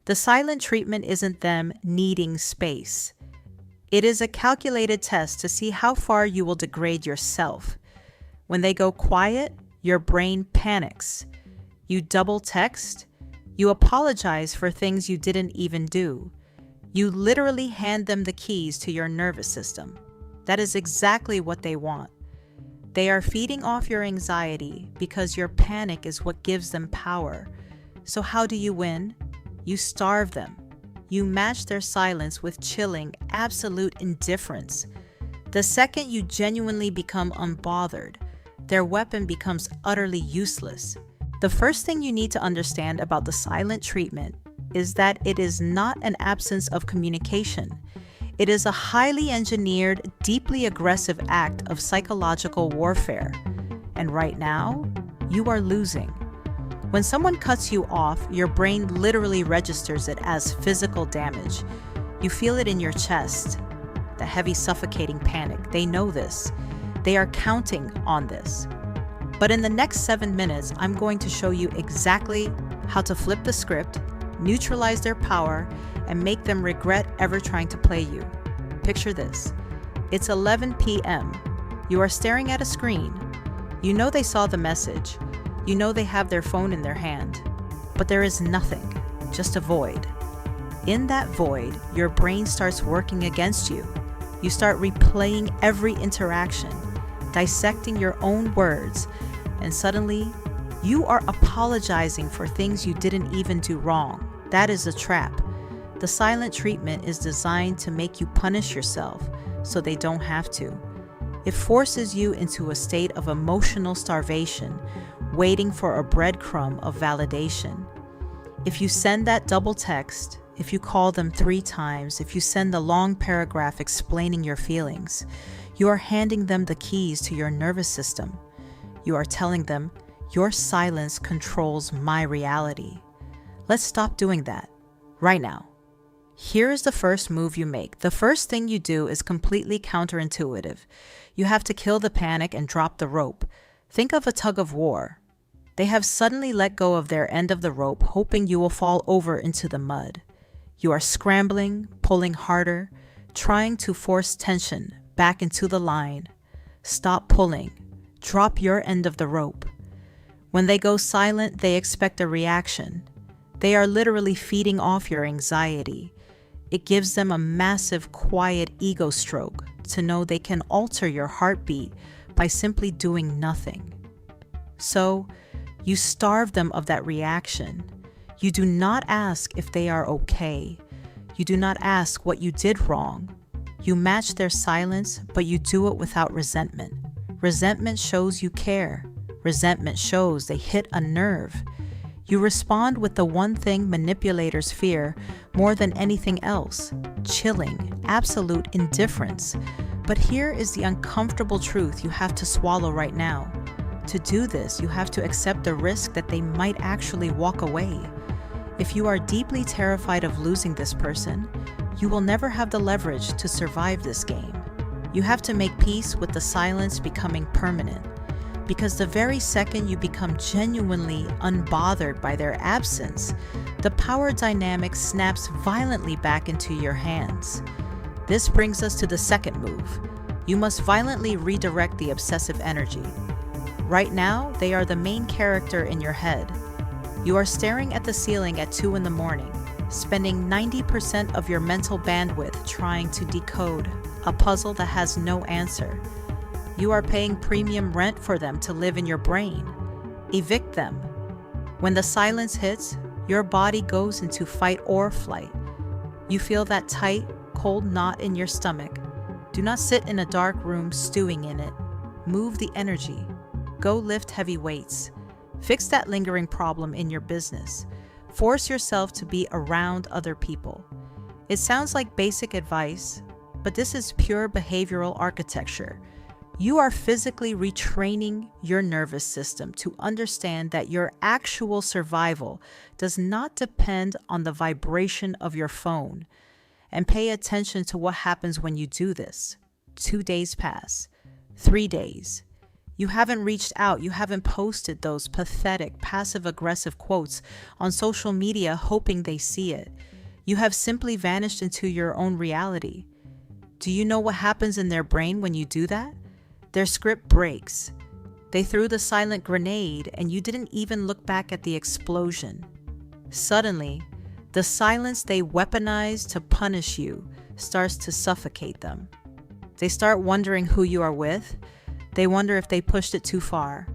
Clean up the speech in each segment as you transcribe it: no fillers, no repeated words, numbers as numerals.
The silent treatment isn't them needing space. It is a calculated test to see how far you will degrade yourself. When they go quiet, your brain panics. You double text. You apologize for things you didn't even do. You literally hand them the keys to your nervous system. That is exactly what they want. They are feeding off your anxiety because your panic is what gives them power. So how do you win? You starve them. You match their silence with chilling, absolute indifference. The second you genuinely become unbothered, their weapon becomes utterly useless. The first thing you need to understand about the silent treatment is that it is not an absence of communication. It is a highly engineered, deeply aggressive act of psychological warfare. And right now, you are losing. When someone cuts you off, your brain literally registers it as physical damage. You feel it in your chest, the heavy, suffocating panic. They know this. They are counting on this. But in the next 7 minutes, I'm going to show you exactly how to flip the script, neutralize their power, and make them regret ever trying to play you. Picture this. It's 11 p.m. You are staring at a screen. You know they saw the message. You know they have their phone in their hand. But there is nothing, just a void. In that void, your brain starts working against you. You start replaying every interaction, dissecting your own words, and suddenly, you are apologizing for things you didn't even do wrong. That is a trap. The silent treatment is designed to make you punish yourself so they don't have to. It forces you into a state of emotional starvation, waiting for a breadcrumb of validation. If you send that double text, if you call them 3 times, if you send the long paragraph explaining your feelings, you are handing them the keys to your nervous system. You are telling them, your silence controls my reality. Let's stop doing that right now. Here is the first move you make. The first thing you do is completely counterintuitive. You have to kill the panic and drop the rope. Think of a tug of war. They have suddenly let go of their end of the rope, hoping you will fall over into the mud. You are scrambling, pulling harder, trying to force tension back into the line. Stop pulling. Drop your end of the rope. When they go silent, they expect a reaction. They are literally feeding off your anxiety. It gives them a massive, quiet ego stroke to know they can alter your heartbeat by simply doing nothing. So, you starve them of that reaction. You do not ask if they are okay. You do not ask what you did wrong. You match their silence, but you do it without resentment. Resentment shows you care. Resentment shows they hit a nerve. You respond with the one thing manipulators fear more than anything else: chilling, absolute indifference. But here is the uncomfortable truth you have to swallow right now. To do this, you have to accept the risk that they might actually walk away. If you are deeply terrified of losing this person, you will never have the leverage to survive this game. You have to make peace with the silence becoming permanent. Because the very second you become genuinely unbothered by their absence, the power dynamic snaps violently back into your hands. This brings us to the second move. You must violently redirect the obsessive energy. Right now, they are the main character in your head. You are staring at the ceiling at 2 in the morning, spending 90% of your mental bandwidth trying to decode a puzzle that has no answer. You are paying premium rent for them to live in your brain. Evict them. When the silence hits, your body goes into fight or flight. You feel that tight, cold knot in your stomach. Do not sit in a dark room stewing in it. Move the energy. Go lift heavy weights. Fix that lingering problem in your business. Force yourself to be around other people. It sounds like basic advice, but this is pure behavioral architecture. You are physically retraining your nervous system to understand that your actual survival does not depend on the vibration of your phone. And pay attention to what happens when you do this. 2 days pass. 3 days. You haven't reached out. You haven't posted those pathetic, passive-aggressive quotes on social media hoping they see it. You have simply vanished into your own reality. Do you know what happens in their brain when you do that? Their script breaks. They threw the silent grenade and you didn't even look back at the explosion. Suddenly, the silence they weaponized to punish you starts to suffocate them. They start wondering who you are with. They wonder if they pushed it too far.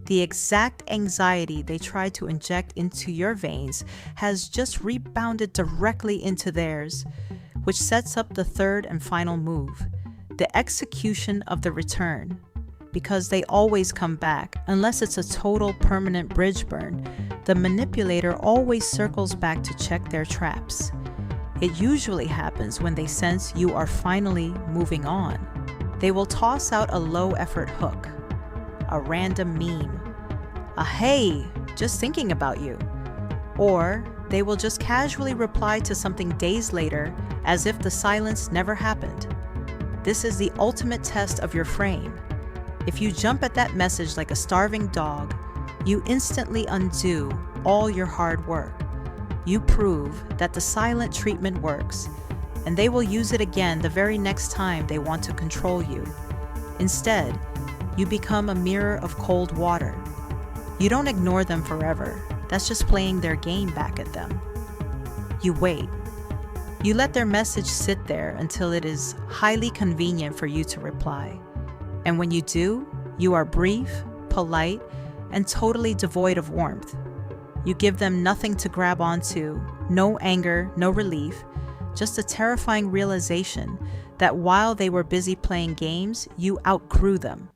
The exact anxiety they tried to inject into your veins has just rebounded directly into theirs, which sets up the third and final move, the execution of the return. Because they always come back, unless it's a total permanent bridge burn, the manipulator always circles back to check their traps. It usually happens when they sense you are finally moving on. They will toss out a low-effort hook, a random meme, a "hey, just thinking about you," or they will just casually reply to something days later as if the silence never happened. This is the ultimate test of your frame. If you jump at that message like a starving dog, you instantly undo all your hard work. You prove that the silent treatment works, and they will use it again the very next time they want to control you. Instead, you become a mirror of cold water. You don't ignore them forever. That's just playing their game back at them. You wait. You let their message sit there until it is highly convenient for you to reply. And when you do, you are brief, polite, and totally devoid of warmth. You give them nothing to grab onto, no anger, no relief, just a terrifying realization that while they were busy playing games, you outgrew them.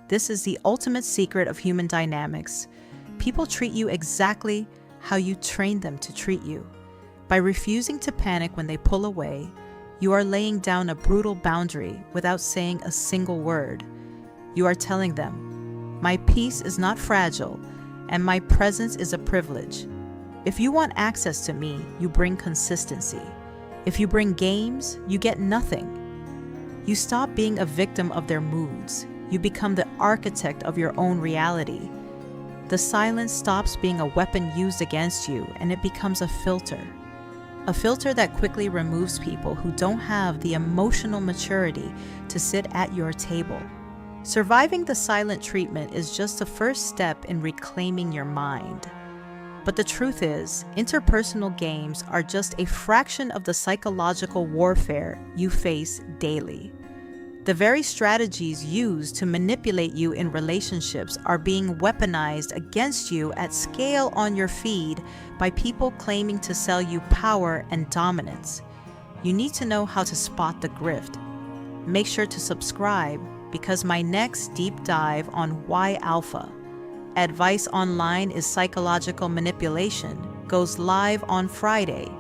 This is the ultimate secret of human dynamics. People treat you exactly how you train them to treat you. By refusing to panic when they pull away, you are laying down a brutal boundary without saying a single word. You are telling them, "My peace is not fragile, and my presence is a privilege." If you want access to me, you bring consistency. If you bring games, you get nothing. You stop being a victim of their moods. You become the architect of your own reality. The silence stops being a weapon used against you, and it becomes a filter. A filter that quickly removes people who don't have the emotional maturity to sit at your table. Surviving the silent treatment is just the first step in reclaiming your mind. But the truth is, interpersonal games are just a fraction of the psychological warfare you face daily. The very strategies used to manipulate you in relationships are being weaponized against you at scale on your feed by people claiming to sell you power and dominance. You need to know how to spot the grift. Make sure to subscribe, because my next deep dive on why alpha, advice online is psychological manipulation, goes live on Friday.